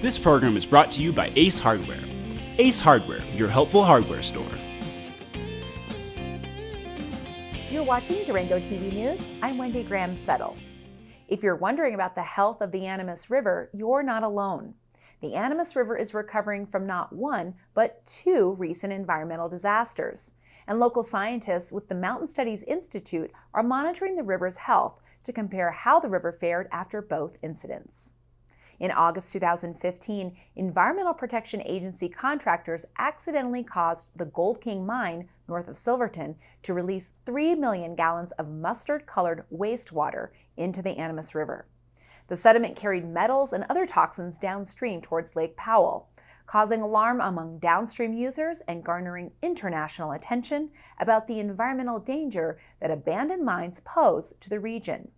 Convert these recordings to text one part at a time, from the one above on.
This program is brought to you by Ace Hardware. Ace Hardware, your helpful hardware store. You're watching Durango TV News. I'm Wendy Graham-Settle. If you're wondering about the health of the Animas River, you're not alone. The Animas River is recovering from not one, but two recent environmental disasters. And local scientists with the Mountain Studies Institute are monitoring the river's health to compare how the river fared after both incidents. In August 2015, Environmental Protection Agency contractors accidentally caused the Gold King mine north of Silverton to release 3 million gallons of mustard-colored wastewater into the Animas River. The sediment carried metals and other toxins downstream towards Lake Powell, causing alarm among downstream users and garnering international attention about the environmental danger that abandoned mines pose to the region.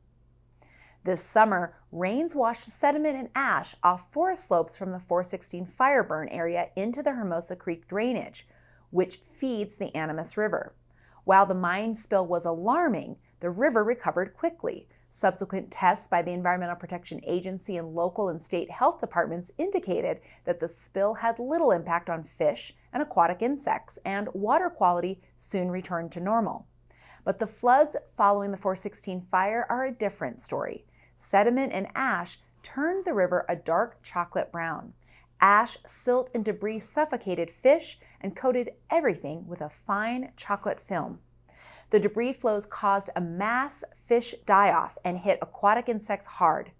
This summer, rains washed sediment and ash off forest slopes from the 416 fire burn area into the Hermosa Creek drainage, which feeds the Animas River. While the mine spill was alarming, the river recovered quickly. Subsequent tests by the Environmental Protection Agency and local and state health departments indicated that the spill had little impact on fish and aquatic insects, and water quality soon returned to normal. But the floods following the 416 fire are a different story. Sediment and ash turned the river a dark chocolate brown. Ash, silt, and debris suffocated fish and coated everything with a fine chocolate film. The debris flows caused a mass fish die-off and hit aquatic insects hard.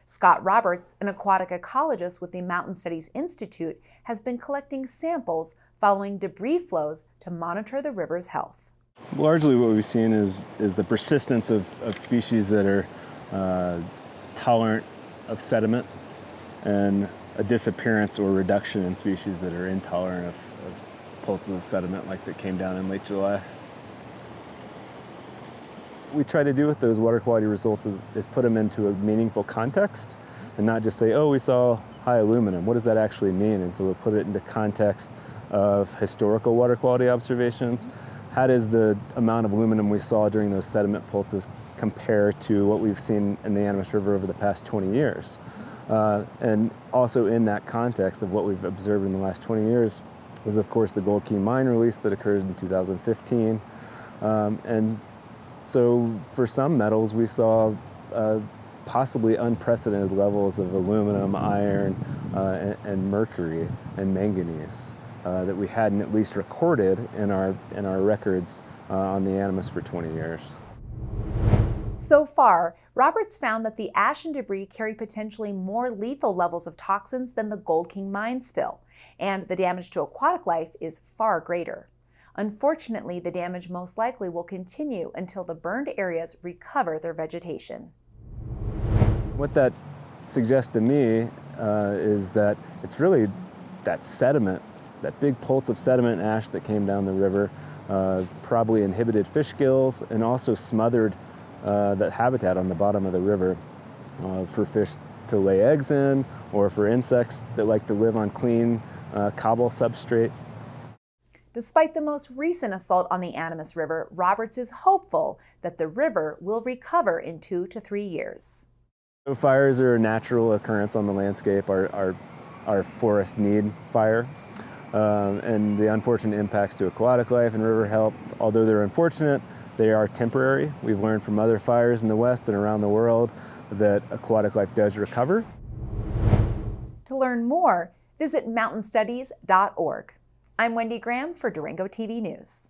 Scott Roberts, an aquatic ecologist with the Mountain Studies Institute, has been collecting samples following debris flows to monitor the river's health. Largely what we've seen is the persistence of species that are tolerant of sediment, and a disappearance or reduction in species that are intolerant of pulses of sediment, like that came down in late July. We try to do with those water quality results is put them into a meaningful context and not just say, oh, we saw high aluminum. What does that actually mean? And so we'll put it into context of historical water quality observations. How does the amount of aluminum we saw during those sediment pulses compare to what we've seen in the Animas River over the past 20 years? And also in that context of what we've observed in the last 20 years was, of course, the Gold King mine release that occurred in 2015. And so for some metals, we saw possibly unprecedented levels of aluminum, iron, and mercury and manganese that we hadn't at least recorded in our records on the Animas for 20 years. So far, Roberts found that the ash and debris carry potentially more lethal levels of toxins than the Gold King mine spill, and the damage to aquatic life is far greater. Unfortunately, the damage most likely will continue until the burned areas recover their vegetation. What that suggests to me is that it's really that sediment, that big pulse of sediment and ash that came down the river, probably inhibited fish gills and also smothered that habitat on the bottom of the river for fish to lay eggs in, or for insects that like to live on clean cobble substrate. Despite the most recent assault on the Animas River, Roberts is hopeful that the river will recover in 2 to 3 years. So fires are a natural occurrence on the landscape. Our forests need fire. And the unfortunate impacts to aquatic life and river health, although they're unfortunate, they are temporary. We've learned from other fires in the West and around the world that aquatic life does recover. To learn more, visit mountainstudies.org. I'm Wendy Graham for Durango TV News.